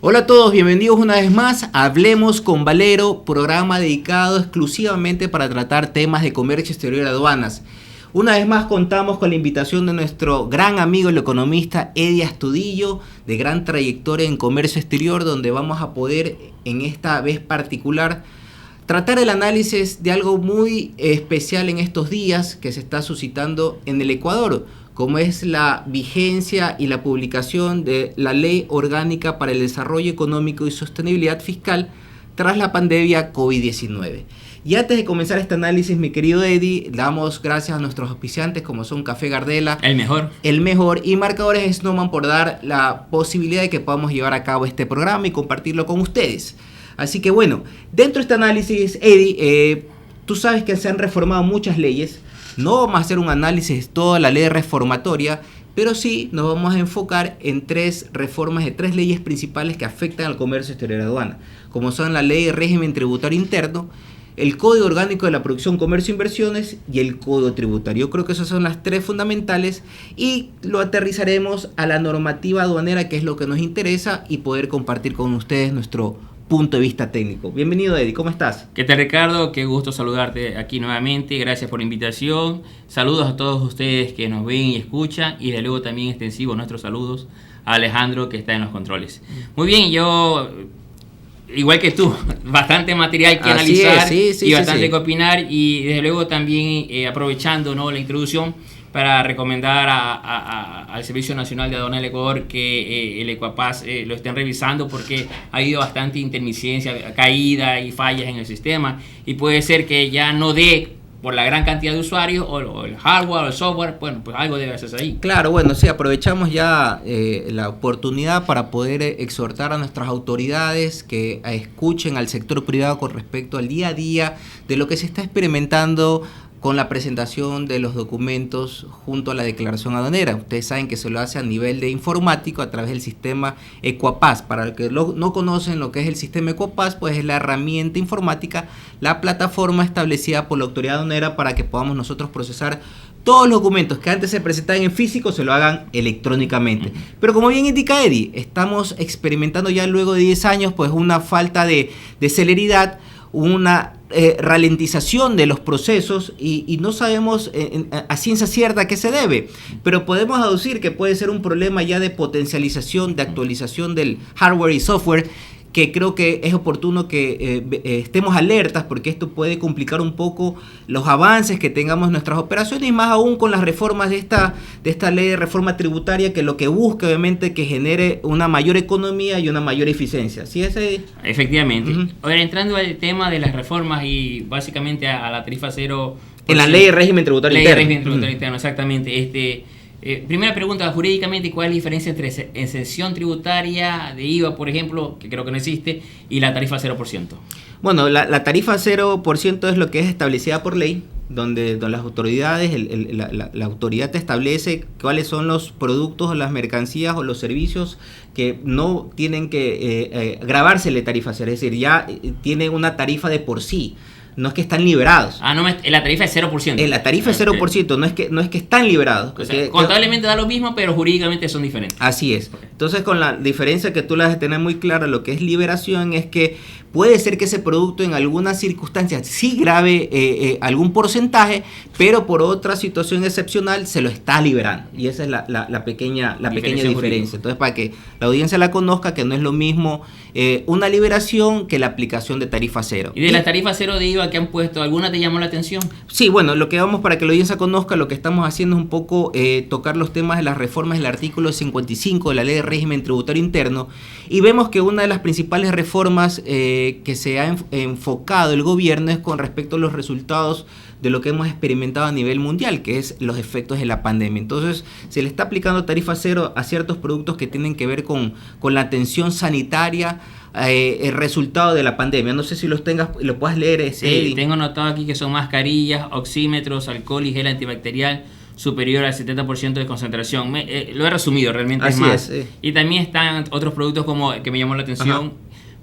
Hola a todos, bienvenidos una vez más a Hablemos con Valero, programa dedicado exclusivamente para tratar temas de comercio exterior y aduanas. Una vez más contamos con la invitación de nuestro gran amigo el economista Eddie Astudillo, de gran trayectoria en comercio exterior, donde vamos a poder en esta vez particular tratar el análisis de algo muy especial en estos días que se está suscitando en el Ecuador, como es la vigencia y la publicación de la Ley Orgánica para el Desarrollo Económico y Sostenibilidad Fiscal tras la pandemia COVID-19. Y antes de comenzar este análisis, mi querido Eddie, damos gracias a nuestros auspiciantes como son Café Gardela, el mejor, y Marcadores Snowman por dar la posibilidad de que podamos llevar a cabo este programa y compartirlo con ustedes. Así que bueno, dentro de este análisis, Eddie, tú sabes que se han reformado muchas leyes. No vamos a hacer un análisis de toda la ley reformatoria, pero sí nos vamos a enfocar en tres reformas de tres leyes principales que afectan al comercio exterior y aduana, como son la Ley de Régimen Tributario Interno, el Código Orgánico de la Producción, Comercio e Inversiones y el Código Tributario. Yo creo que esas son las tres fundamentales y lo aterrizaremos a la normativa aduanera, que es lo que nos interesa, y poder compartir con ustedes nuestro punto de vista técnico. Bienvenido, Eddie, ¿cómo estás? ¿Qué tal, Ricardo? Qué gusto saludarte aquí nuevamente, gracias por la invitación. Saludos a todos ustedes que nos ven y escuchan, y de luego también extensivos nuestros saludos a Alejandro, que está en los controles. Muy bien, yo, igual que tú, bastante material que analizar y bastante que opinar, y desde luego también aprovechando, ¿no?, la introducción, para recomendar al Servicio Nacional de Aduana del Ecuador que el Ecuapaz lo estén revisando, porque ha habido bastante intermitencia, caída y fallas en el sistema, y puede ser que ya no dé por la gran cantidad de usuarios o el hardware o el software. Bueno, pues algo debe hacerse ahí. Claro, bueno, sí, aprovechamos ya la oportunidad para poder exhortar a nuestras autoridades que escuchen al sector privado con respecto al día a día de lo que se está experimentando con la presentación de los documentos junto a la declaración aduanera. Ustedes saben que se lo hace a nivel de informático a través del sistema Ecuapaz. Para los que no conocen lo que es el sistema Ecuapaz, pues es la herramienta informática, la plataforma establecida por la autoridad aduanera para que podamos nosotros procesar todos los documentos que antes se presentaban en físico, se lo hagan electrónicamente. Pero como bien indica Eddie, estamos experimentando ya luego de 10 años pues una falta de celeridad, una ralentización de los procesos, y no sabemos a ciencia cierta a qué se debe, pero podemos aducir que puede ser un problema ya de potencialización, de actualización del hardware y software, que creo que es oportuno que estemos alertas, porque esto puede complicar un poco los avances que tengamos en nuestras operaciones, y más aún con las reformas de esta ley de reforma tributaria, que lo que busca obviamente que genere una mayor economía y una mayor eficiencia. ¿Sí es, Eddie? Efectivamente. Ahora, entrando al tema de las reformas y básicamente a la tarifa cero. En la ley de régimen tributario interno. Ley de régimen tributario interno, exactamente. Primera pregunta, jurídicamente, ¿cuál es la diferencia entre exención tributaria de IVA, por ejemplo, que creo que no existe, y la tarifa 0%? Bueno, la tarifa 0% es lo que es establecida por ley, donde las autoridades, la autoridad te establece cuáles son los productos o las mercancías o los servicios que no tienen que gravársele tarifa cero, es decir, ya tiene una tarifa de por sí. No es que están liberados. No, la tarifa es 0%. La tarifa es 0%, no es que están liberados. O sea, contablemente da lo mismo, pero jurídicamente son diferentes. Así es. Entonces, con la diferencia que tú la has de tener muy clara, lo que es liberación es que puede ser que ese producto en algunas circunstancias sí grave algún porcentaje, pero por otra situación excepcional se lo está liberando. Y esa es la pequeña diferencia. Entonces, para que la audiencia la conozca, que no es lo mismo una liberación que la aplicación de tarifa cero. ¿Y de la tarifa cero de IVA que han puesto, alguna te llamó la atención? Sí, bueno, lo que vamos, para que la audiencia conozca, lo que estamos haciendo es un poco tocar los temas de las reformas del artículo 55 de la Ley de Régimen Tributario Interno, y vemos que una de las principales reformas que se ha enfocado el gobierno es con respecto a los resultados de lo que hemos experimentado a nivel mundial, que es los efectos de la pandemia. Entonces, se le está aplicando tarifa cero a ciertos productos que tienen que ver con la atención sanitaria, el resultado de la pandemia. No sé si los puedas leer. Sí, tengo notado aquí que son mascarillas, oxímetros, alcohol y gel antibacterial superior al 70% de concentración. Lo he resumido, realmente. Así es más. Es. Y también están otros productos como que me llamó la atención. Ajá.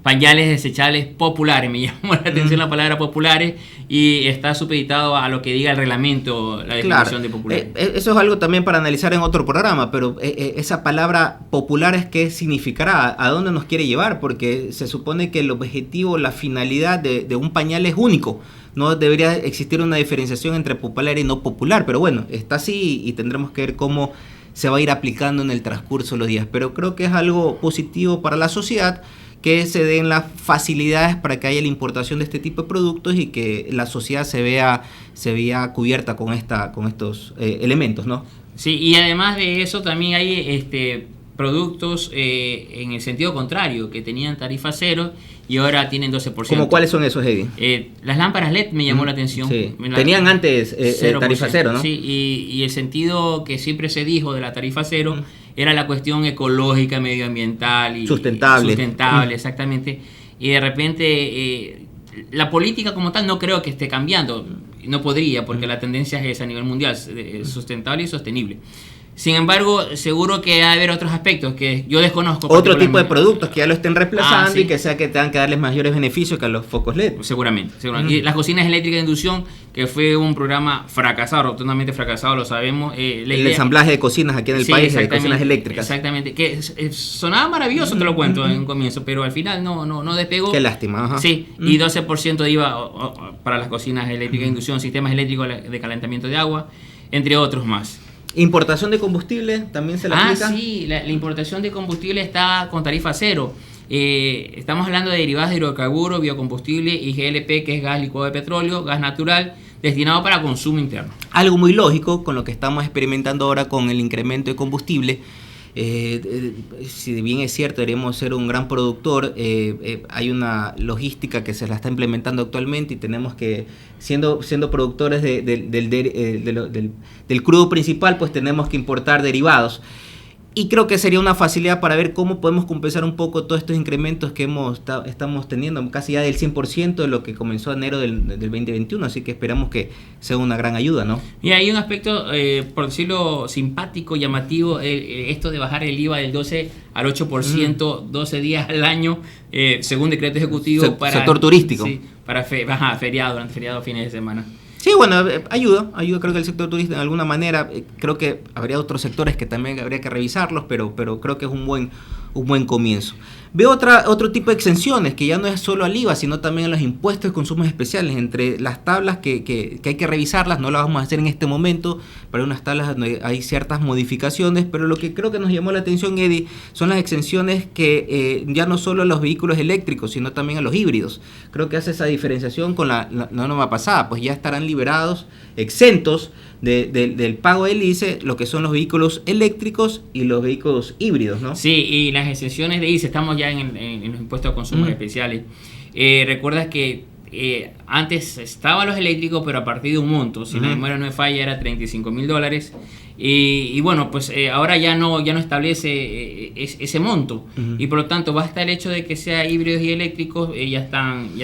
pañales desechables populares. Me llamó la atención la palabra populares y está supeditado a lo que diga el reglamento, la definición de populares. Eso es algo también para analizar en otro programa, pero esa palabra populares, ¿qué significará? ¿A dónde nos quiere llevar? Porque se supone que el objetivo, la finalidad de un pañal es único. No debería existir una diferenciación entre popular y no popular, pero bueno, está así y tendremos que ver cómo se va a ir aplicando en el transcurso de los días. Pero creo que es algo positivo para la sociedad que se den las facilidades para que haya la importación de este tipo de productos y que la sociedad se vea cubierta con estos elementos, ¿no? Sí, y además de eso también hay productos en el sentido contrario, que tenían tarifa cero y ahora tienen 12%. ¿Cómo cuáles son esos, Eddie? Las lámparas LED me llamó la atención. Sí. Tenían antes tarifa cero, ¿no? Sí, y el sentido que siempre se dijo de la tarifa cero era la cuestión ecológica, medioambiental y sustentable, exactamente. Y de repente la política como tal no creo que esté cambiando, no podría, porque la tendencia es esa a nivel mundial, sustentable y sostenible. Sin embargo, seguro que va a haber otros aspectos que yo desconozco. Otro tipo de productos que ya lo estén reemplazando sí. Y que sea que tengan que darles mayores beneficios que a los focos LED. Seguramente. Y las cocinas eléctricas de inducción, que fue un programa fracasado, rotundamente fracasado, lo sabemos. El ensamblaje de cocinas aquí en el país, de cocinas eléctricas. Exactamente, que sonaba maravilloso, te lo cuento en un comienzo, pero al final no despegó. Qué lástima. Ajá. Sí, y 12% iba para las cocinas eléctricas de inducción, sistemas eléctricos de calentamiento de agua, entre otros más. ¿Importación de combustible también se la aplica? Sí, la importación de combustible está con tarifa cero. Estamos hablando de derivados de hidrocarburos, biocombustible y GLP, que es gas licuado de petróleo, gas natural, destinado para consumo interno. Algo muy lógico con lo que estamos experimentando ahora con el incremento de combustible. Si bien es cierto, deberíamos ser un gran productor, hay una logística que se la está implementando actualmente y tenemos que, siendo productores del crudo principal, pues tenemos que importar derivados. Y creo que sería una facilidad para ver cómo podemos compensar un poco todos estos incrementos que estamos teniendo, casi ya del 100% de lo que comenzó en enero del 2021, así que esperamos que sea una gran ayuda, ¿no? Y hay un aspecto, por decirlo simpático, llamativo, esto de bajar el IVA del 12 al 8%, 12 días al año, según decreto ejecutivo para... Sector turístico. Sí, para feriado, durante feriado, fines de semana. Sí, bueno, ayuda creo que el sector turístico de alguna manera, creo que habría otros sectores que también habría que revisarlos, pero creo que es un buen comienzo. Veo otro tipo de exenciones que ya no es solo al IVA, sino también a los impuestos de consumos especiales, entre las tablas que hay que revisarlas, no las vamos a hacer en este momento, pero hay unas tablas donde hay ciertas modificaciones, pero lo que creo que nos llamó la atención, Eddie, son las exenciones que ya no solo a los vehículos eléctricos, sino también a los híbridos. Creo que hace esa diferenciación con la norma pasada, pues ya estarán liberados, exentos del pago del ICE, lo que son los vehículos eléctricos y los vehículos híbridos, ¿no? Sí, y las exenciones de ICE, estamos ya en los impuestos a consumos especiales. Recuerdas que antes estaban los eléctricos, pero a partir de un monto, si la memoria no me falla, era $35,000. Y bueno, pues ahora ya no establece ese monto, y por lo tanto basta el hecho de que sea híbridos y eléctricos, ya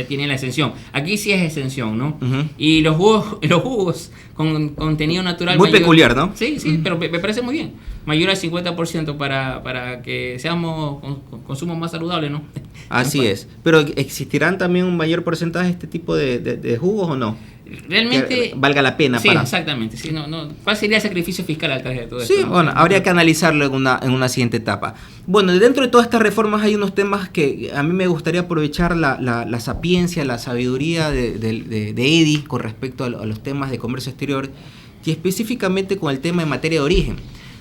tienen la exención. Aquí sí es exención, ¿no? Y los jugos con contenido natural muy mayor, peculiar, ¿no? Sí, pero me parece muy bien. Mayor al 50% para que seamos consumo más saludable, ¿no? Así es. Pero ¿existirán también un mayor porcentaje de este tipo de jugos o no? Realmente que valga la pena. Sí, exactamente. Sí, ¿cuál sería el sacrificio fiscal al través de todo esto? Sí, bueno, habría que analizarlo en una siguiente etapa. Bueno, dentro de todas estas reformas hay unos temas que a mí me gustaría aprovechar la sapiencia, la sabiduría de Eddie con respecto a los temas de comercio exterior y específicamente con el tema de materia de origen.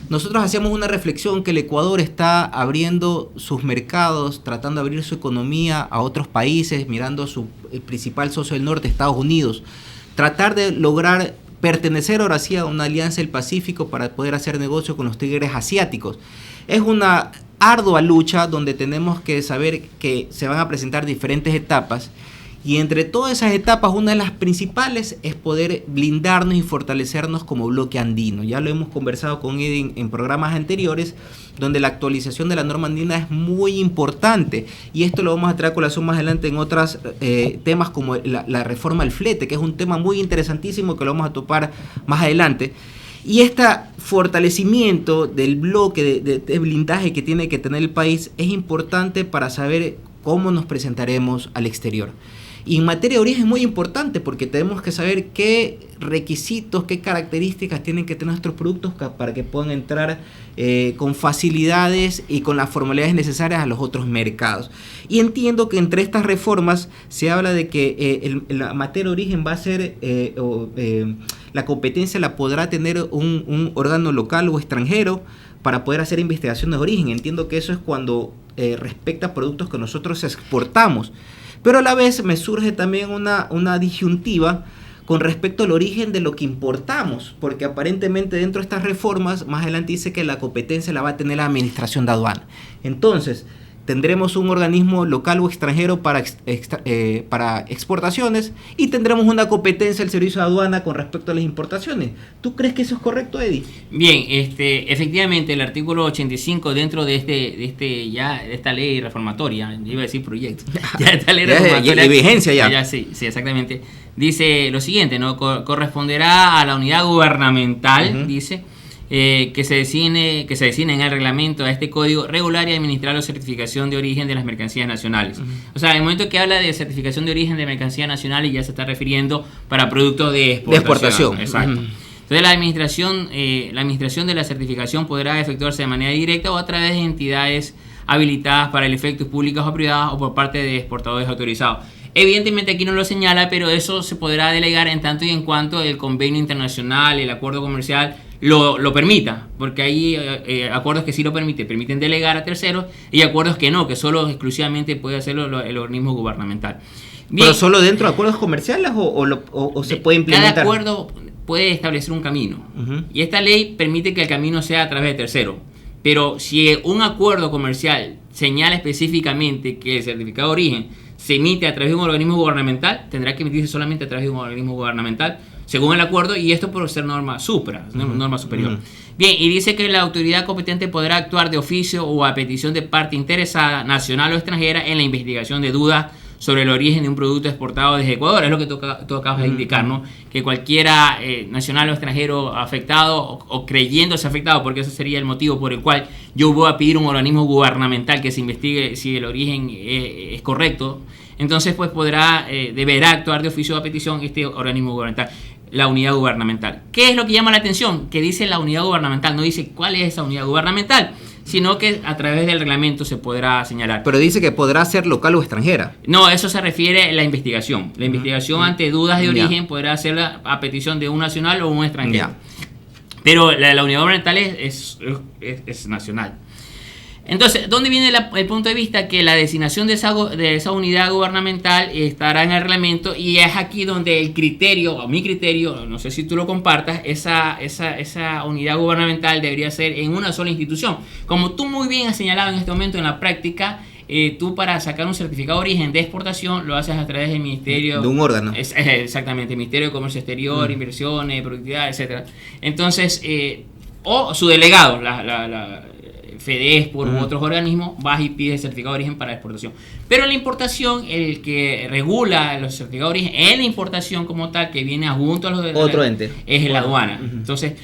Nosotros hacíamos una reflexión que el Ecuador está abriendo sus mercados, tratando de abrir su economía a otros países, mirando a su principal socio del norte, Estados Unidos. Tratar de lograr pertenecer ahora sí a una alianza del Pacífico para poder hacer negocio con los tigres asiáticos. Es una ardua lucha donde tenemos que saber que se van a presentar diferentes etapas. Y entre todas esas etapas, una de las principales es poder blindarnos y fortalecernos como bloque andino. Ya lo hemos conversado con Eddie en programas anteriores, donde la actualización de la norma andina es muy importante. Y esto lo vamos a traer a colación más adelante en otros temas como la reforma al flete, que es un tema muy interesantísimo que lo vamos a topar más adelante. Y este fortalecimiento del bloque de blindaje que tiene que tener el país es importante para saber cómo nos presentaremos al exterior. Y en materia de origen es muy importante porque tenemos que saber qué requisitos, qué características tienen que tener nuestros productos para que puedan entrar con facilidades y con las formalidades necesarias a los otros mercados. Y entiendo que entre estas reformas se habla de que la materia de origen va a ser, la competencia la podrá tener un órgano local o extranjero para poder hacer investigaciones de origen. Entiendo que eso es cuando respecta a productos que nosotros exportamos. Pero a la vez me surge también una disyuntiva con respecto al origen de lo que importamos, porque aparentemente dentro de estas reformas, más adelante dice que la competencia la va a tener la Administración de Aduana. Entonces, tendremos un organismo local o extranjero para exportaciones y tendremos una competencia del servicio de aduana con respecto a las importaciones. ¿Tú crees que eso es correcto, Eddie? Bien, efectivamente el artículo 85 dentro de esta ley reformatoria, iba a decir proyecto, ya esta ley reformatoria de vigencia ya. Sí, exactamente. Dice lo siguiente, ¿no? Corresponderá a la unidad gubernamental, dice, que se designe en el reglamento a este código regular y administrar la certificación de origen de las mercancías nacionales. O sea, en el momento que habla de certificación de origen de mercancías nacionales ya se está refiriendo para productos de exportación. Exacto. Entonces la administración de la certificación podrá efectuarse de manera directa o a través de entidades habilitadas para el efecto, públicas o privadas, o por parte de exportadores autorizados. Evidentemente aquí no lo señala, pero eso se podrá delegar en tanto y en cuanto el convenio internacional, el acuerdo comercial lo permita, porque hay acuerdos que sí lo permiten delegar a terceros, y acuerdos que no, que solo exclusivamente puede hacerlo el organismo gubernamental. Bien, ¿pero solo dentro de acuerdos comerciales o se puede implementar? Cada acuerdo puede establecer un camino, y esta ley permite que el camino sea a través de terceros. Pero si un acuerdo comercial señala específicamente que el certificado de origen se emite a través de un organismo gubernamental, tendrá que emitirse solamente a través de un organismo gubernamental, según el acuerdo, y esto por ser norma superior. Bien, y dice que la autoridad competente podrá actuar de oficio o a petición de parte interesada, nacional o extranjera, en la investigación de dudas sobre el origen de un producto exportado desde Ecuador. Es lo que tú acabas de indicar, ¿no? Que cualquiera nacional o extranjero afectado o creyéndose afectado, porque ese sería el motivo por el cual yo voy a pedir un organismo gubernamental que se investigue si el origen es correcto, entonces pues deberá actuar de oficio o a petición este organismo gubernamental, la unidad gubernamental. ¿Qué es lo que llama la atención? Que dice la unidad gubernamental, no dice cuál es esa unidad gubernamental, sino que a través del reglamento se podrá señalar. Pero dice que podrá ser local o extranjera. No, eso se refiere a la investigación. La investigación ante dudas de origen podrá hacerla a petición de un nacional o un extranjero. Pero la unidad gubernamental es nacional. Entonces, ¿dónde viene el punto de vista? Que la designación de esa unidad gubernamental estará en el reglamento, y es aquí donde el criterio, o mi criterio, no sé si tú lo compartas, esa unidad gubernamental debería ser en una sola institución. Como tú muy bien has señalado en este momento en la práctica, tú para sacar un certificado de origen de exportación lo haces a través del ministerio de un órgano. Exactamente, Ministerio de Comercio Exterior, Inversiones, Productividad, etcétera. Entonces, o su delegado, la FEDESPOR u otros organismos, vas y pides certificado de origen para exportación. Pero la importación, el que regula los certificados de origen en la importación como tal, que viene adjunto a los de otro ente, es la aduana. Entonces,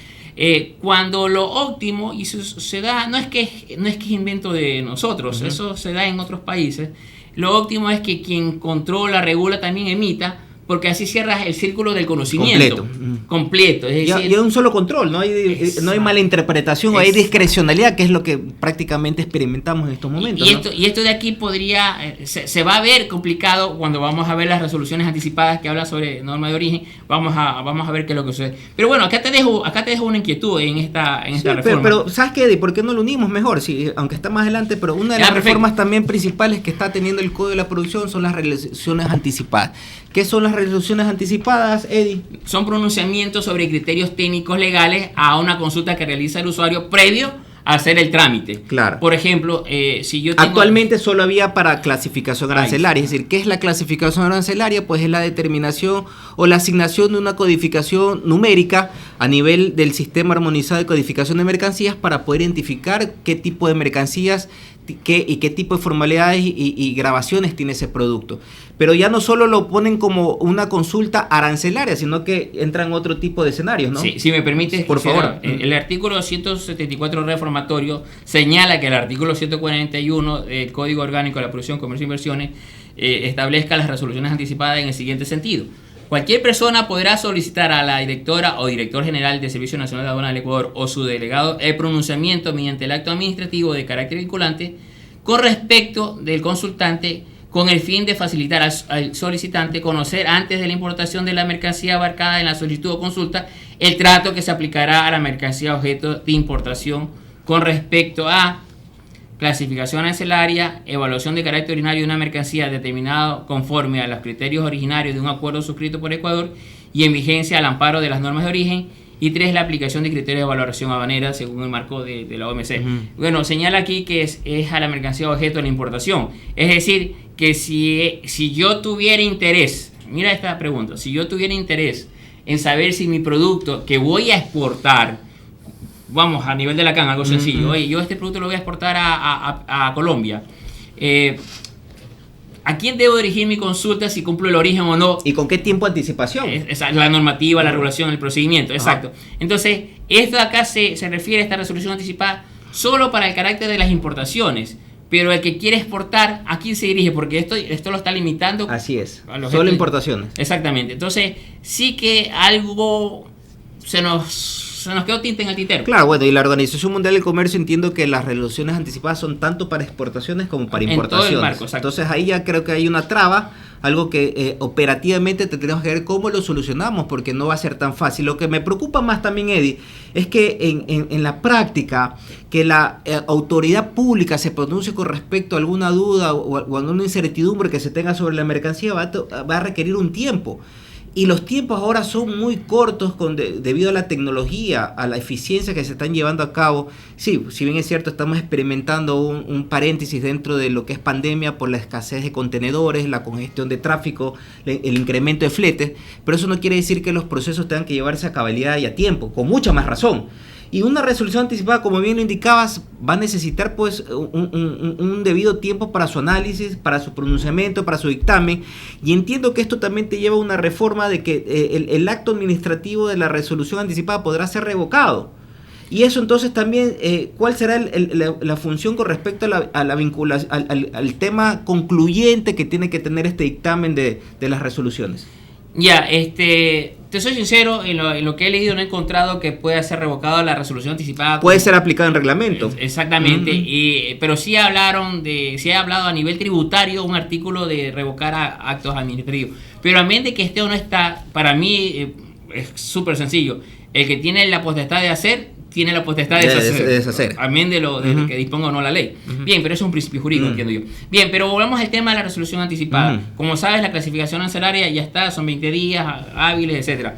cuando lo óptimo, y eso se da, no es que es invento de nosotros, eso se da en otros países, lo óptimo es que quien controla, regula, también emita, porque así cierras el círculo del conocimiento completo. Es decir, y hay un solo control, no hay mala interpretación, o hay discrecionalidad, que es lo que prácticamente experimentamos en estos momentos. Y esto de aquí podría, se va a ver complicado cuando vamos a ver las resoluciones anticipadas que hablan sobre norma de origen. Vamos a ver qué es lo que sucede. Pero bueno, acá te dejo una inquietud en esta reforma. Pero ¿sabes qué, Eddie? ¿Por qué no lo unimos mejor? Sí, aunque está más adelante, pero una de las reformas también principales que está teniendo el Código de la Producción son las resoluciones anticipadas. ¿Qué son las resoluciones anticipadas, Eddie? Son pronunciamientos sobre criterios técnicos legales a una consulta que realiza el usuario previo a hacer el trámite. Claro. Por ejemplo, si yo tengo... Actualmente solo había para clasificación arancelaria. Es decir, ¿qué es la clasificación arancelaria? Pues es la determinación o la asignación de una codificación numérica a nivel del sistema armonizado de codificación de mercancías para poder identificar qué tipo de mercancías qué tipo de formalidades y grabaciones tiene ese producto. Pero ya no solo lo ponen como una consulta arancelaria, sino que entran otro tipo de escenarios, ¿no? Sí, si me permites, por favor. El artículo 174 reformatorio señala que el artículo 141 del Código Orgánico de la Producción, Comercio e Inversiones establezca las resoluciones anticipadas en el siguiente sentido. Cualquier persona podrá solicitar a la directora o director general del Servicio Nacional de Aduana del Ecuador o su delegado el pronunciamiento mediante el acto administrativo de carácter vinculante con respecto del consultante, con el fin de facilitar al solicitante conocer antes de la importación de la mercancía abarcada en la solicitud o consulta el trato que se aplicará a la mercancía objeto de importación con respecto a clasificación arancelaria, evaluación de carácter ordinario de una mercancía determinado conforme a los criterios originarios de un acuerdo suscrito por Ecuador y en vigencia al amparo de las normas de origen. Y 3, la aplicación de criterios de valoración aduanera según el marco de la OMC. Bueno, señala aquí que es a la mercancía objeto de la importación. Es decir, que si yo tuviera interés, mira esta pregunta, si yo tuviera interés en saber si mi producto que voy a exportar, vamos, a nivel de la CAN, algo sencillo, oye, yo este producto lo voy a exportar a Colombia, ¿a quién debo dirigir mi consulta si cumplo el origen o no? ¿Y con qué tiempo de anticipación? La normativa, la regulación, el procedimiento, exacto. Entonces, esto de acá se refiere a esta resolución anticipada solo para el carácter de las importaciones, pero el que quiere exportar, ¿a quién se dirige? Porque esto lo está limitando. Así es, solo importaciones. Exactamente, entonces sí que algo se nos quedó tinta en el tintero. Claro, bueno, y la Organización Mundial del Comercio entiendo que las resoluciones anticipadas son tanto para exportaciones como para importaciones. En todo el marco, exacto. Entonces ahí ya creo que hay una traba, algo que operativamente tenemos que ver cómo lo solucionamos, porque no va a ser tan fácil. Lo que me preocupa más también, Eddie, es que en la práctica, que la autoridad pública se pronuncie con respecto a alguna duda o alguna incertidumbre que se tenga sobre la mercancía va a requerir un tiempo. Y los tiempos ahora son muy cortos debido a la tecnología, a la eficiencia que se están llevando a cabo. Sí, si bien es cierto, estamos experimentando un paréntesis dentro de lo que es pandemia por la escasez de contenedores, la congestión de tráfico, el incremento de fletes, pero eso no quiere decir que los procesos tengan que llevarse a cabalidad y a tiempo, con mucha más razón. Y una resolución anticipada, como bien lo indicabas, va a necesitar pues un debido tiempo para su análisis, para su pronunciamiento, para su dictamen. Y entiendo que esto también te lleva a una reforma de que el acto administrativo de la resolución anticipada podrá ser revocado. Y eso entonces también, ¿cuál será la función con respecto a la vinculación, al tema concluyente que tiene que tener este dictamen de las resoluciones? Ya, te soy sincero, en lo que he leído no he encontrado que pueda ser revocada la resolución anticipada. Puede ser aplicada en reglamento. Exactamente, pero sí ha hablado a nivel tributario un artículo de revocar actos administrativos. Pero a menos de que esté o no está, para mí es súper sencillo. El que tiene la potestad de hacer, tiene la potestad de deshacer. Amén de lo que disponga o no la ley. Bien, pero eso es un principio jurídico, entiendo yo. Bien, pero volvamos al tema de la resolución anticipada. Como sabes, la clasificación arancelaria ya está, son 20 días hábiles, etc.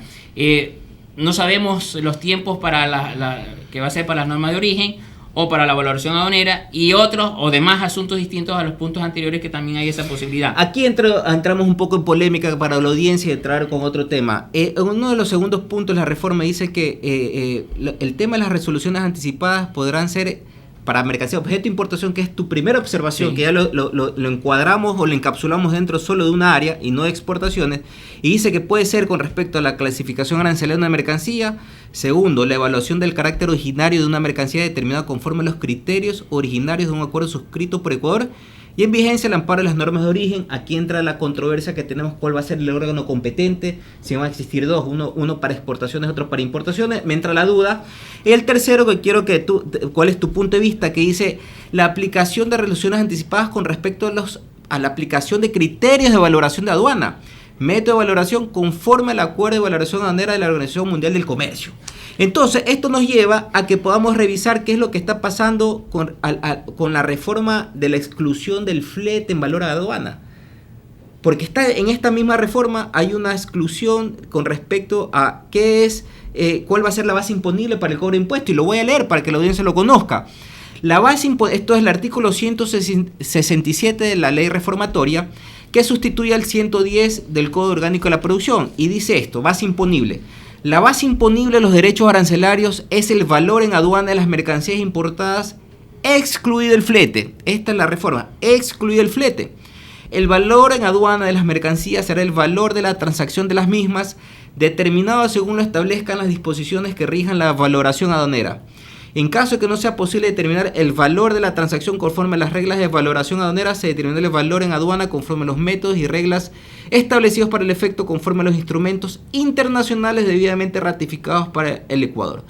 No sabemos los tiempos para que va a ser para las normas de origen o para la valoración aduanera y otros o demás asuntos distintos a los puntos anteriores que también hay esa posibilidad. Aquí entramos un poco en polémica para la audiencia y entrar con otro tema. Uno de los segundos puntos de la reforma dice que el tema de las resoluciones anticipadas podrán ser para mercancía objeto de importación, que es tu primera observación, que ya lo encuadramos o lo encapsulamos dentro solo de una área y no de exportaciones, y dice que puede ser con respecto a la clasificación arancelaria de una mercancía. Segundo, la evaluación del carácter originario de una mercancía determinada conforme a los criterios originarios de un acuerdo suscrito por Ecuador y en vigencia el amparo de las normas de origen. Aquí entra la controversia que tenemos, cuál va a ser el órgano competente, si van a existir dos, uno para exportaciones, otro para importaciones, me entra la duda. Y el tercero, que quiero que cuál es tu punto de vista, que dice la aplicación de resoluciones anticipadas con respecto a la aplicación de criterios de valoración de aduana, método de valoración conforme al acuerdo de valoración aduanera de la Organización Mundial del Comercio. Entonces, esto nos lleva a que podamos revisar qué es lo que está pasando con la reforma de la exclusión del flete en valor a aduana. Porque en esta misma reforma hay una exclusión con respecto a cuál va a ser la base imponible para el cobro de impuestos. Y lo voy a leer para que la audiencia lo conozca. Esto es el artículo 167 de la ley reformatoria, que sustituye al 110 del Código Orgánico de la Producción. Y dice esto, base imponible. La base imponible de los derechos arancelarios es el valor en aduana de las mercancías importadas excluido el flete. Esta es la reforma, excluido el flete. El valor en aduana de las mercancías será el valor de la transacción de las mismas, determinado según lo establezcan las disposiciones que rijan la valoración aduanera. En caso de que no sea posible determinar el valor de la transacción conforme a las reglas de valoración aduanera, se determinará el valor en aduana conforme a los métodos y reglas establecidos para el efecto conforme a los instrumentos internacionales debidamente ratificados para el Ecuador.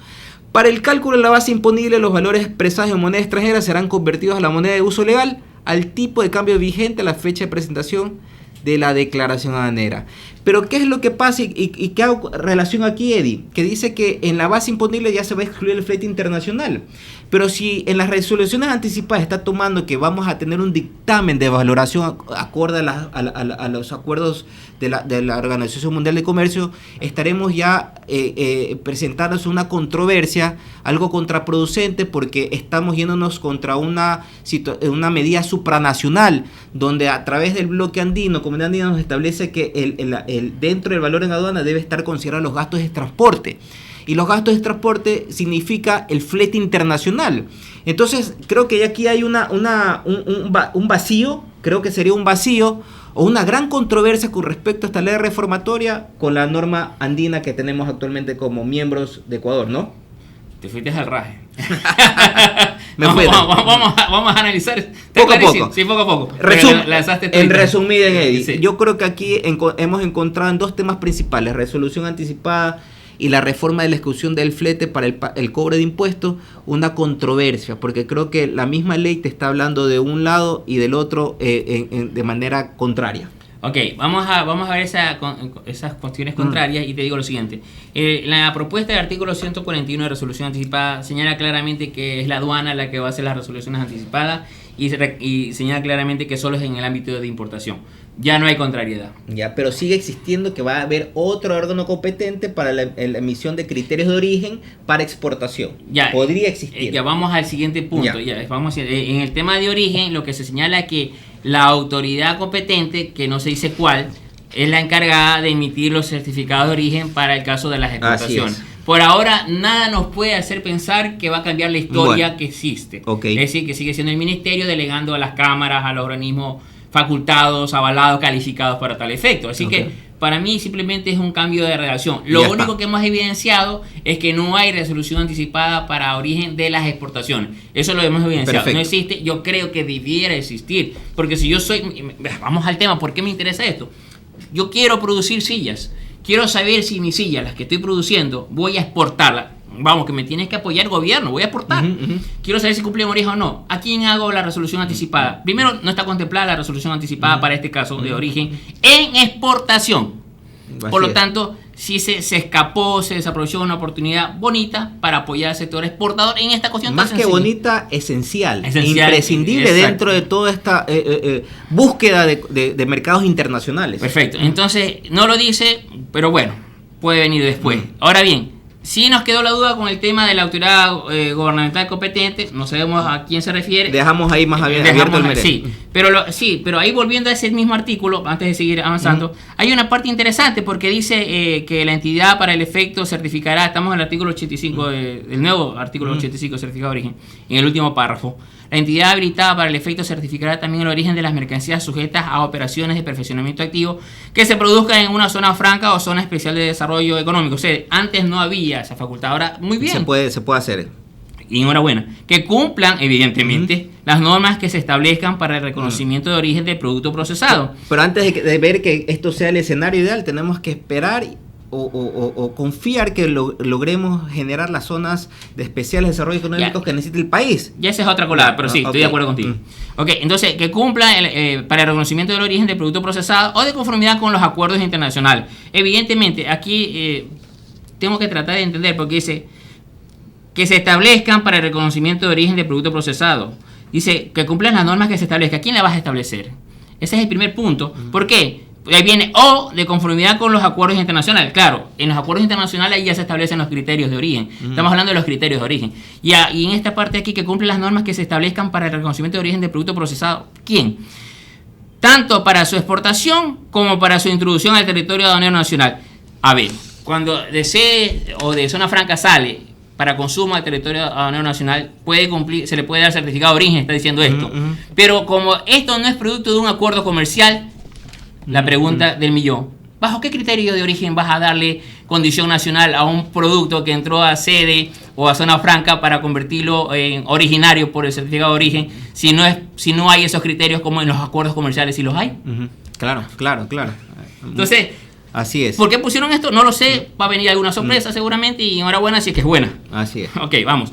Para el cálculo de la base imponible, los valores expresados en moneda extranjera serán convertidos a la moneda de uso legal al tipo de cambio vigente a la fecha de presentación de la declaración aduanera. Pero ¿qué es lo que pasa y qué hago relación aquí, Eddie? Que dice que en la base imponible ya se va a excluir el flete internacional. Pero si en las resoluciones anticipadas está tomando que vamos a tener un dictamen de valoración acorde a los acuerdos de la Organización Mundial de Comercio, estaremos ya presentándonos una controversia, algo contraproducente, porque estamos yéndonos contra una medida supranacional, donde a través del bloque andino, Comunidad Andina, nos establece que dentro del valor en aduana debe estar considerado los gastos de transporte. Y los gastos de transporte significa el flete internacional. Entonces, creo que aquí hay un vacío, creo que sería un vacío o una gran controversia con respecto a esta ley reformatoria con la norma andina que tenemos actualmente como miembros de Ecuador, ¿no? Te fuiste al raje. Vamos a analizar. Poco a poco. Sí, poco a poco. En resumido, Eddie, sí. Yo creo que aquí hemos encontrado en dos temas principales: resolución anticipada y la reforma de la exclusión del flete para el cobro de impuestos, una controversia, porque creo que la misma ley te está hablando de un lado y del otro de manera contraria. Ok, vamos a ver esas cuestiones contrarias y te digo lo siguiente. La propuesta del artículo 141 de resolución anticipada señala claramente que es la aduana la que va a hacer las resoluciones anticipadas y señala claramente que solo es en el ámbito de importación. Ya no hay contrariedad. Ya, pero sigue existiendo que va a haber otro órgano competente para la emisión de criterios de origen para exportación. Ya, podría existir. Ya vamos al siguiente punto. En el tema de origen, lo que se señala es que la autoridad competente, que no se dice cuál, es la encargada de emitir los certificados de origen para el caso de las exportaciones. Por ahora, nada nos puede hacer pensar que va a cambiar la historia que existe. Okay. Es decir, que sigue siendo el ministerio delegando a las cámaras, a los organismos facultados, avalados, calificados para tal efecto. Así que para mí simplemente es un cambio de redacción. Lo único que hemos evidenciado es que no hay resolución anticipada para origen de las exportaciones. Eso lo hemos evidenciado. Perfecto. No existe. Yo creo que debiera existir. Porque si yo vamos al tema, ¿por qué me interesa esto? Yo quiero producir sillas. Quiero saber si mis sillas, las que estoy produciendo, voy a exportarlas. Vamos, que me tienes que apoyar el gobierno, voy a aportar. Quiero saber si cumple origen o no. ¿A quién hago la resolución anticipada? Primero, no está contemplada la resolución anticipada para este caso de origen en exportación. Por lo tanto, si se escapó, se desaprovechó una oportunidad bonita para apoyar al sector exportador en esta cuestión más tan que sencilla. Bonita, esencial, imprescindible dentro de toda esta búsqueda de mercados internacionales. Perfecto, entonces no lo dice, pero bueno, puede venir después. Ahora bien, sí nos quedó la duda con el tema de la autoridad gubernamental competente, no sabemos a quién se refiere. Dejamos ahí más abierto el mercado. Pero ahí volviendo a ese mismo artículo, antes de seguir avanzando, hay una parte interesante porque dice que la entidad para el efecto certificará, estamos en el artículo 85, el nuevo artículo 85 certificado de origen, en el último párrafo. La entidad habilitada para el efecto certificará también el origen de las mercancías sujetas a operaciones de perfeccionamiento activo que se produzcan en una zona franca o zona especial de desarrollo económico. O sea, antes no había esa facultad, ahora muy bien. Se puede hacer. Y enhorabuena. Que cumplan, evidentemente, las normas que se establezcan para el reconocimiento de origen del producto procesado. Pero antes de ver que esto sea el escenario ideal, tenemos que esperar o confiar que logremos generar las zonas de especiales desarrollo económicos que necesita el país. Ya esa es otra colada, pero sí, estoy de acuerdo contigo. Ok, entonces, que cumpla para el reconocimiento del origen del producto procesado o de conformidad con los acuerdos internacionales. Evidentemente, aquí tengo que tratar de entender, porque dice que se establezcan para el reconocimiento de origen del producto procesado. Dice que cumplan las normas que se establezcan. ¿Quién la vas a establecer? Ese es el primer punto. ¿Por qué? Ahí viene o de conformidad con los acuerdos internacionales. Claro, en los acuerdos internacionales ahí ya se establecen los criterios de origen. Estamos hablando de los criterios de origen. Y en esta parte aquí, que cumplen las normas que se establezcan para el reconocimiento de origen del producto procesado. ¿Quién? Tanto para su exportación como para su introducción al territorio aduanero nacional. A ver, cuando de sede o de zona franca sale para consumo al territorio aduanero nacional puede cumplir, se le puede dar certificado de origen, está diciendo esto. Pero como esto no es producto de un acuerdo comercial, la pregunta del millón: ¿bajo qué criterio de origen vas a darle condición nacional a un producto que entró a sede o a zona franca para convertirlo en originario por el certificado de origen, si no hay esos criterios como en los acuerdos comerciales, si los hay? Claro. Entonces, así es. ¿Por qué pusieron esto? No lo sé. Va a venir alguna sorpresa seguramente, y enhorabuena si es que es buena. Así es. Ok, vamos.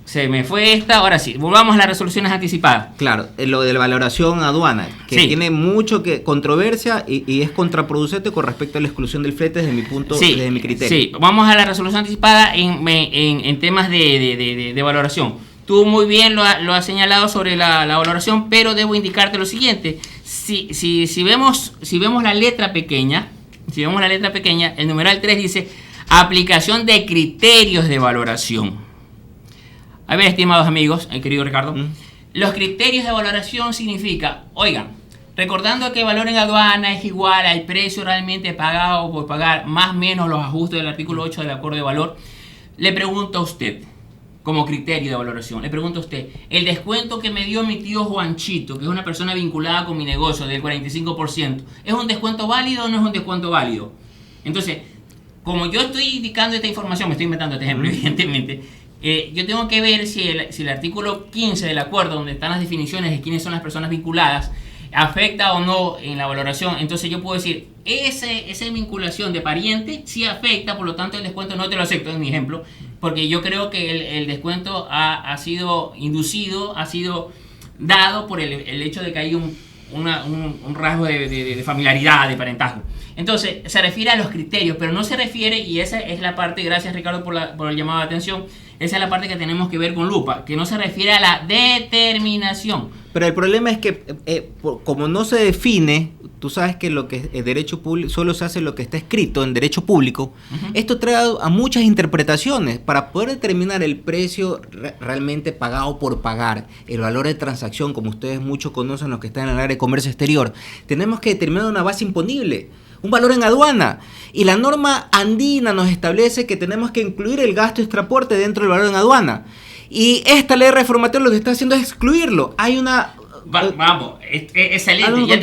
Se me fue esta, ahora sí. Volvamos a las resoluciones anticipadas. Claro, lo de la valoración aduana, que Sí. tiene mucho controversia y es contraproducente con respecto a la exclusión del flete desde mi punto, desde mi criterio. Sí, vamos a la resolución anticipada en temas de valoración. Tú muy bien lo has señalado sobre la valoración, pero debo indicarte lo siguiente. Si vemos la letra pequeña, el numeral 3 dice aplicación de criterios de valoración. A ver, estimados amigos, querido Ricardo, los criterios de valoración significa, oigan, recordando que el valor en aduana es igual al precio realmente pagado por pagar más o menos los ajustes del artículo 8 del acuerdo de valor, le pregunto a usted, como criterio de valoración, le pregunto a usted, el descuento que me dio mi tío Juanchito, que es una persona vinculada con mi negocio, del 45%, ¿es un descuento válido o no es un descuento válido? Entonces, como yo estoy indicando esta información, me estoy inventando este ejemplo, evidentemente, yo tengo que ver si el artículo 15 del acuerdo, donde están las definiciones de quiénes son las personas vinculadas, afecta o no en la valoración. Entonces yo puedo decir, esa vinculación de pariente sí afecta, por lo tanto el descuento no te lo acepto, en mi ejemplo, porque yo creo que el descuento ha sido inducido, ha sido dado por el hecho de que hay un rasgo de familiaridad, de parentazgo. Entonces se refiere a los criterios, pero no se refiere, y esa es la parte, gracias Ricardo por el llamado de atención, esa es la parte que tenemos que ver con lupa, que no se refiere a la determinación. Pero el problema es que como no se define, tú sabes que lo que es derecho público solo se hace lo que está escrito en derecho público. Esto trae a muchas interpretaciones para poder determinar el precio realmente pagado por pagar, el valor de transacción, como ustedes mucho conocen los que están en el área de comercio exterior. Tenemos que determinar una base imponible, un valor en aduana, y la norma andina nos establece que tenemos que incluir el gasto de transporte dentro del valor en aduana, y esta ley reformatoria lo que está haciendo es excluirlo. Hay una excelente, ya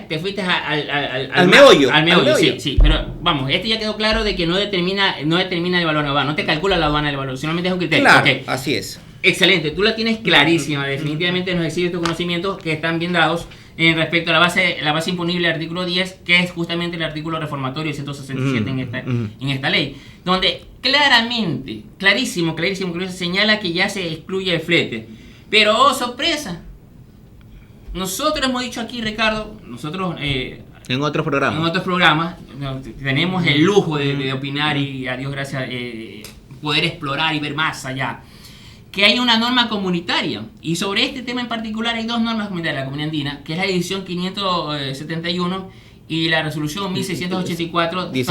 te fuiste al meollo. Al meollo, sí, pero vamos, ya quedó claro de que no determina el valor en aduana, no te calcula la aduana del valor, solamente es un criterio. Claro, okay. Así es. Excelente, tú la tienes clarísima, definitivamente nos exhibes tus conocimientos que están bien dados en respecto a la base imponible del artículo 10, que es justamente el artículo reformatorio 167 en esta ley, donde clarísimo, señala que ya se excluye el flete. Pero, oh sorpresa, nosotros hemos dicho aquí, Ricardo, en otros programas tenemos el lujo de opinar, y a Dios gracias, poder explorar y ver más allá, que hay una norma comunitaria, y sobre este tema en particular hay dos normas comunitarias, la Comunidad Andina, que es la edición 571 y la resolución 1684 de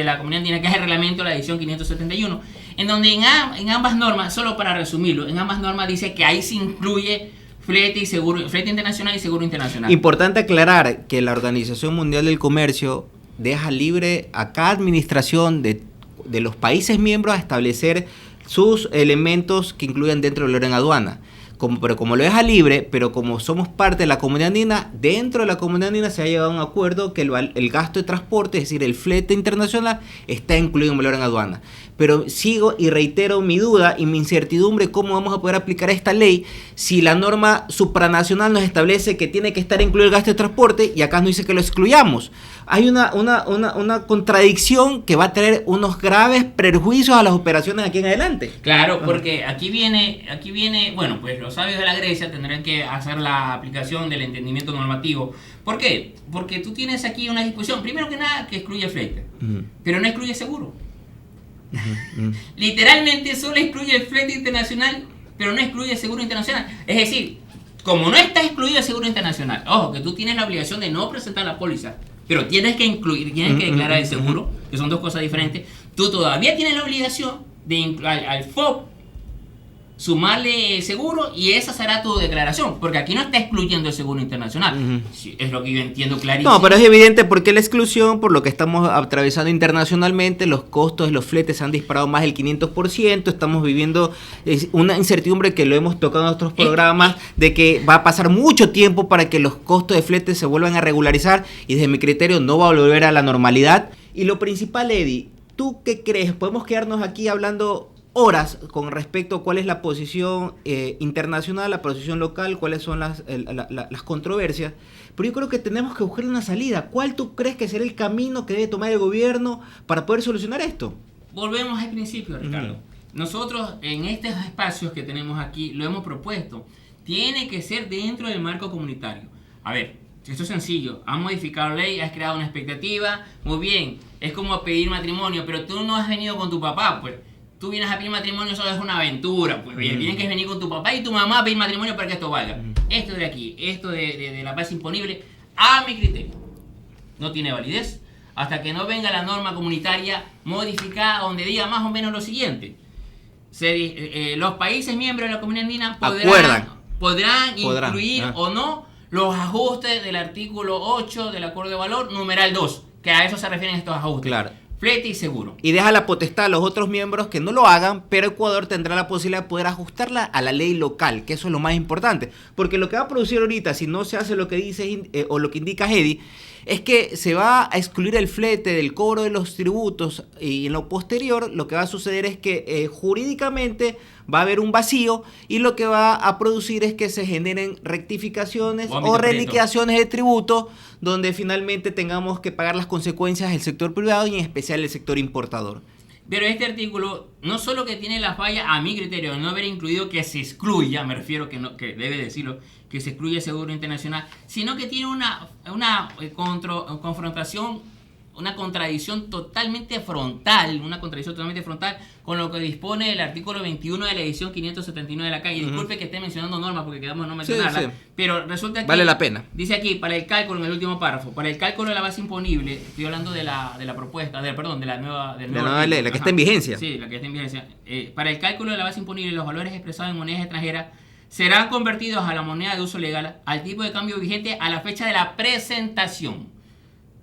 la Comunidad Andina, que es el reglamento, la edición 571, en donde en ambas normas, solo para resumirlo, en ambas normas dice que ahí se incluye flete internacional y seguro internacional. Importante aclarar que la Organización Mundial del Comercio deja libre a cada administración de los países miembros a establecer sus elementos que incluyan dentro del valor en aduana. Pero como lo deja libre, pero como somos parte de la Comunidad Andina, dentro de la Comunidad Andina se ha llegado a un acuerdo que el gasto de transporte, es decir, el flete internacional, está incluido en valor en aduana. Pero sigo y reitero mi duda y mi incertidumbre cómo vamos a poder aplicar esta ley si la norma supranacional nos establece que tiene que estar incluido el gasto de transporte y acá nos dice que lo excluyamos. Hay una contradicción que va a traer unos graves perjuicios a las operaciones aquí en adelante. Claro, porque aquí viene, bueno, pues los sabios de la Grecia tendrán que hacer la aplicación del entendimiento normativo. ¿Por qué? Porque tú tienes aquí una disposición, primero que nada, que excluye flete, pero no excluye seguro. Literalmente solo excluye el flete internacional, pero no excluye el seguro internacional. Es decir, como no está excluido el seguro internacional, ojo, que tú tienes la obligación de no presentar la póliza, pero tienes que declarar el seguro, que son dos cosas diferentes. Tú todavía tienes la obligación de incluir al FOB sumarle seguro y esa será tu declaración, porque aquí no está excluyendo el seguro internacional. Sí, es lo que yo entiendo clarísimo. No, pero es evidente porque la exclusión, por lo que estamos atravesando internacionalmente, los costos de los fletes se han disparado más del 500%, estamos viviendo una incertidumbre que lo hemos tocado en otros programas, de que va a pasar mucho tiempo para que los costos de fletes se vuelvan a regularizar y desde mi criterio no va a volver a la normalidad. Y lo principal, Eddie, ¿tú qué crees? Podemos quedarnos aquí hablando horas con respecto a cuál es la posición internacional, la posición local, cuáles son las controversias, pero yo creo que tenemos que buscar una salida. ¿Cuál tú crees que será el camino que debe tomar el gobierno para poder solucionar esto? Volvemos al principio, Ricardo. Nosotros en estos espacios que tenemos aquí lo hemos propuesto. Tiene que ser dentro del marco comunitario. A ver, esto es sencillo. Has modificado la ley, has creado una expectativa. Muy bien, es como pedir matrimonio, pero tú no has venido con tu papá, pues. Tú vienes a pedir matrimonio, eso es una aventura, pues tienes que venir con tu papá y tu mamá a pedir matrimonio para que esto valga. Esto de aquí, esto de la base imponible, a mi criterio, no tiene validez hasta que no venga la norma comunitaria modificada donde diga más o menos lo siguiente. Los países miembros de la Comunidad Andina podrán incluir o no los ajustes del artículo 8 del Acuerdo de Valor, numeral 2, que a eso se refieren estos ajustes. Claro. Flete y seguro. Y deja la potestad a los otros miembros que no lo hagan, pero Ecuador tendrá la posibilidad de poder ajustarla a la ley local, que eso es lo más importante. Porque lo que va a producir ahorita, si no se hace lo que dice o lo que indica Eddie, es que se va a excluir el flete del cobro de los tributos y en lo posterior lo que va a suceder es que jurídicamente va a haber un vacío y lo que va a producir es que se generen rectificaciones o reliquidaciones de tributos donde finalmente tengamos que pagar las consecuencias del sector privado y en especial el sector importador. Pero este artículo no solo que tiene la falla, a mi criterio, de no haber incluido que se excluya, me refiero que debe decirlo, que se excluya el seguro internacional, sino que tiene una confrontación, una contradicción totalmente frontal con lo que dispone el artículo 21 de la edición 579 de la CAI. Y disculpe que esté mencionando normas porque quedamos en no mencionarlas, sí. Pero resulta que vale la pena. Dice aquí, para el cálculo, en el último párrafo, para el cálculo de la base imponible, estoy hablando de la propuesta, de la nueva ley, la que está en vigencia. Sí, la que está en vigencia. Para el cálculo de la base imponible, los valores expresados en monedas extranjeras serán convertidos a la moneda de uso legal, al tipo de cambio vigente a la fecha de la presentación.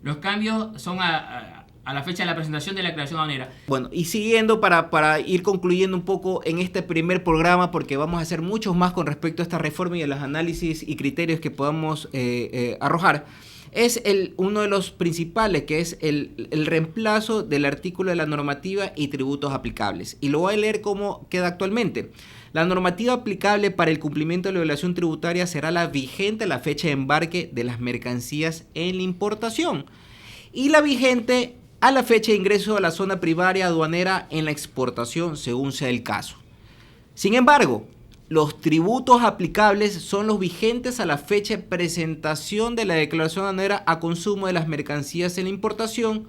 Los cambios son a la fecha de la presentación de la declaración aduanera. Bueno, y siguiendo para ir concluyendo un poco en este primer programa, porque vamos a hacer muchos más con respecto a esta reforma y a los análisis y criterios que podamos arrojar, es uno de los principales, que es el reemplazo del artículo de la normativa y tributos aplicables. Y lo voy a leer cómo queda actualmente. La normativa aplicable para el cumplimiento de la obligación tributaria será la vigente a la fecha de embarque de las mercancías en la importación y la vigente a la fecha de ingreso a la zona primaria aduanera en la exportación, según sea el caso. Sin embargo, los tributos aplicables son los vigentes a la fecha de presentación de la declaración aduanera a consumo de las mercancías en la importación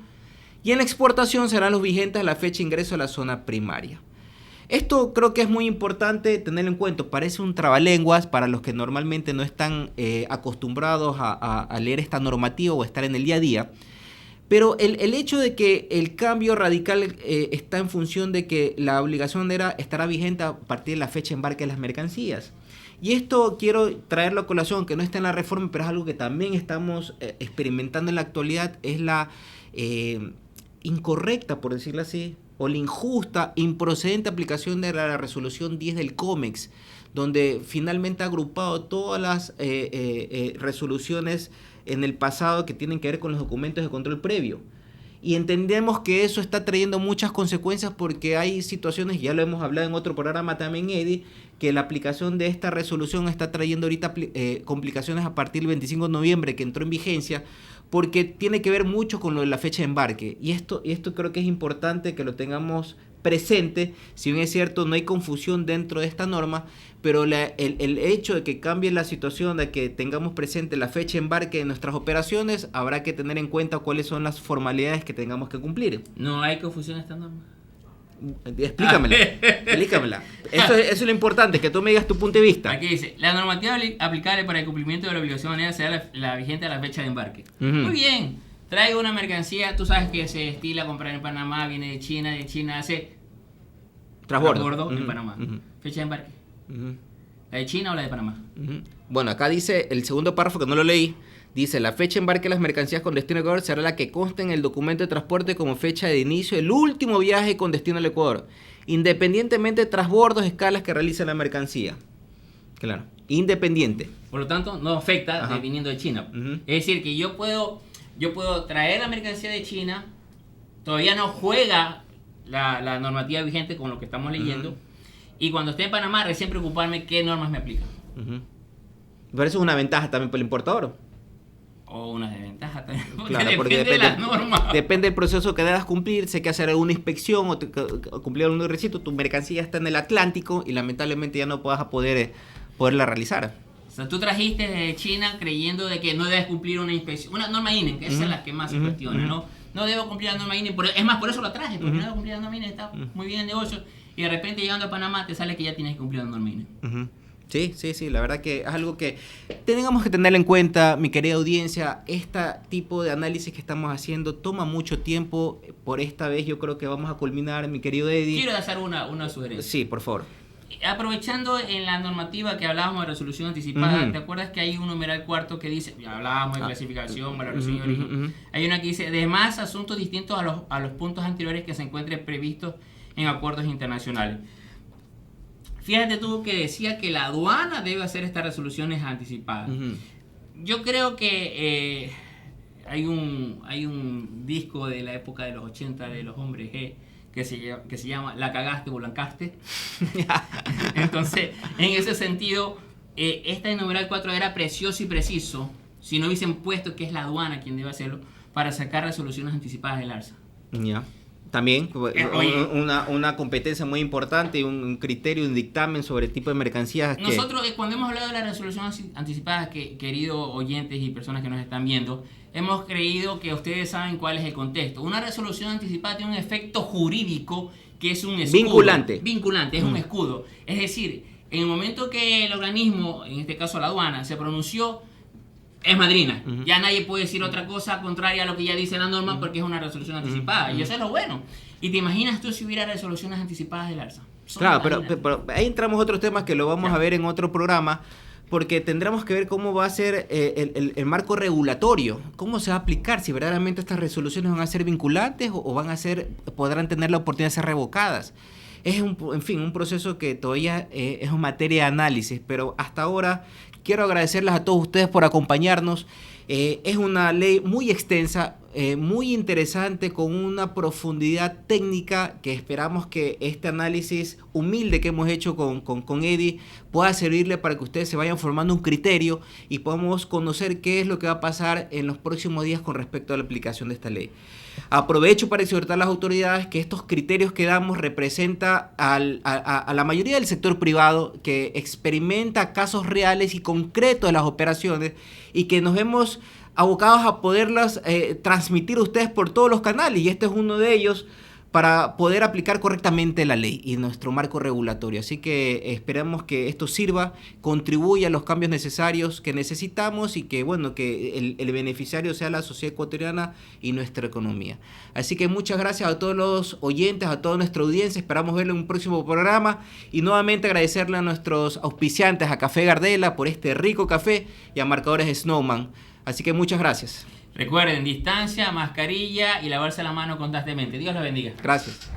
y en la exportación serán los vigentes a la fecha de ingreso a la zona primaria. Esto creo que es muy importante tener en cuenta. Parece un trabalenguas para los que normalmente no están acostumbrados a leer esta normativa o estar en el día a día. Pero el hecho de que el cambio radical está en función de que la obligación aduanera estará vigente a partir de la fecha de embarque de las mercancías. Y esto quiero traerlo a colación, que no está en la reforma, pero es algo que también estamos experimentando en la actualidad, es la incorrecta, por decirlo así, o la injusta, improcedente aplicación de la resolución 10 del COMEX, donde finalmente ha agrupado todas las resoluciones en el pasado que tienen que ver con los documentos de control previo. Y entendemos que eso está trayendo muchas consecuencias porque hay situaciones, ya lo hemos hablado en otro programa también, Eddie, que la aplicación de esta resolución está trayendo ahorita complicaciones a partir del 25 de noviembre que entró en vigencia, porque tiene que ver mucho con lo de la fecha de embarque. Y esto creo que es importante que lo tengamos presente. Si bien es cierto, no hay confusión dentro de esta norma, pero el hecho de que cambie la situación, de que tengamos presente la fecha de embarque de nuestras operaciones, habrá que tener en cuenta cuáles son las formalidades que tengamos que cumplir. ¿No hay confusión en esta norma? Explícamela. Eso es lo importante, que tú me digas tu punto de vista. Aquí dice, la normativa aplicable para el cumplimiento de la obligación aduanera será la vigente a la fecha de embarque. Muy bien, traigo una mercancía, tú sabes que se estila comprar en Panamá, viene de China hace Transbordo. en Panamá. Fecha de embarque. ¿La de China o la de Panamá? Bueno, acá dice el segundo párrafo que no lo leí. Dice, la fecha de embarque de las mercancías con destino al Ecuador será la que conste en el documento de transporte como fecha de inicio del último viaje con destino al Ecuador, independientemente de transbordos, escalas que realice la mercancía. Claro, independiente. Por lo tanto, no afecta viniendo de China. Es decir, que yo puedo traer la mercancía de China, todavía no juega la normativa vigente con lo que estamos leyendo, y cuando esté en Panamá, recién preocuparme qué normas me aplican. Pero eso es una ventaja también para el importador. O una desventaja también, Claro, porque depende de las normas. Depende del proceso que debas cumplir, sé que hacer alguna inspección o cumplir algún requisito, tu mercancía está en el Atlántico y lamentablemente ya no vas a poderla realizar. O sea, tú trajiste de China creyendo de que no debes cumplir una inspección, una norma INE, que esa es la que más se cuestiona, ¿no? No debo cumplir la norma INE, es más, por eso la traje, porque no debo cumplir la norma INE, está muy bien el negocio, y de repente llegando a Panamá te sale que ya tienes que cumplir la norma INE. Sí, la verdad que es algo que tenemos que tener en cuenta, mi querida audiencia. Este tipo de análisis que estamos haciendo toma mucho tiempo. Por esta vez yo creo que vamos a culminar, mi querido Eddie. Quiero hacer una sugerencia. Sí, por favor. Aprovechando en la normativa que hablábamos de resolución anticipada, ¿te acuerdas que hay un numeral cuarto que dice, ya hablábamos de clasificación, valoración y origen? Hay una que dice, además asuntos distintos a los puntos anteriores que se encuentren previstos en acuerdos internacionales. Fíjate tú que decía que la aduana debe hacer estas resoluciones anticipadas. Yo creo que hay un disco de la época de los 80 de los Hombres G que se llama La cagaste, volancaste. Entonces, en ese sentido, este numeral 4 era precioso y preciso si no hubiesen puesto que es la aduana quien debe hacerlo para sacar resoluciones anticipadas del ARSA. Ya. También una competencia muy importante, un criterio, un dictamen sobre el tipo de mercancías. Nosotros, cuando hemos hablado de la resolución anticipada, queridos oyentes y personas que nos están viendo, hemos creído que ustedes saben cuál es el contexto. Una resolución anticipada tiene un efecto jurídico que es un escudo. Vinculante, es un escudo. Es decir, en el momento que el organismo, en este caso la aduana, se pronunció, es madrina. Ya nadie puede decir otra cosa contraria a lo que ya dice la norma porque es una resolución anticipada. Y eso es lo bueno. Y te imaginas tú si hubiera resoluciones anticipadas del ARSA. Claro, pero ahí entramos otros temas que lo vamos a ver en otro programa, porque tendremos que ver cómo va a ser el marco regulatorio, cómo se va a aplicar, si verdaderamente estas resoluciones van a ser vinculantes o podrán tener la oportunidad de ser revocadas. Es un proceso que todavía es una materia de análisis, pero hasta ahora quiero agradecerles a todos ustedes por acompañarnos. Es una ley muy extensa, muy interesante, con una profundidad técnica que esperamos que este análisis humilde que hemos hecho con Eddie pueda servirle para que ustedes se vayan formando un criterio y podamos conocer qué es lo que va a pasar en los próximos días con respecto a la aplicación de esta ley. Aprovecho para exhortar a las autoridades que estos criterios que damos representa a la mayoría del sector privado que experimenta casos reales y concretos de las operaciones y que nos vemos abocados a poderlas transmitir a ustedes por todos los canales, y este es uno de ellos, para poder aplicar correctamente la ley y nuestro marco regulatorio. Así que esperamos que esto sirva, contribuya a los cambios necesarios que necesitamos y que, bueno, que el beneficiario sea la sociedad ecuatoriana y nuestra economía. Así que muchas gracias a todos los oyentes, a toda nuestra audiencia. Esperamos verlo en un próximo programa y nuevamente agradecerle a nuestros auspiciantes, a Café Gardela por este rico café y a Marcadores Snowman. Así que muchas gracias. Recuerden, distancia, mascarilla y lavarse la mano constantemente. Dios los bendiga. Gracias.